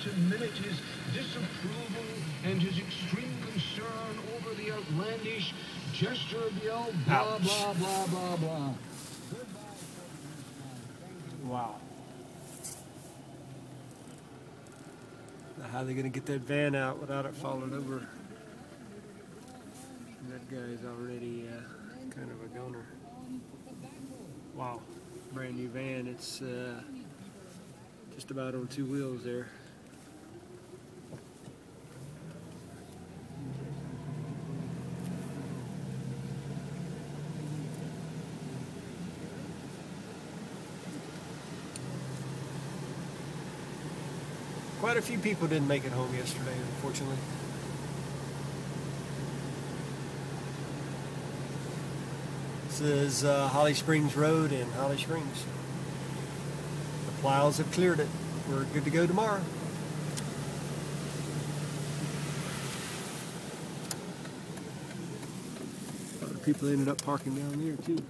to mimic his disapproval and his extreme concern over the outlandish gesture of the old blah, blah, blah, blah, blah. Wow. Now how are they going to get that van out without it falling over? That guy's already kind of a goner. Wow. Brand new van. It's just about on 2 wheels there. Quite a few people didn't make it home yesterday, unfortunately. This is Holly Springs Road in Holly Springs. The plows have cleared it. We're good to go tomorrow. A lot of people ended up parking down here too.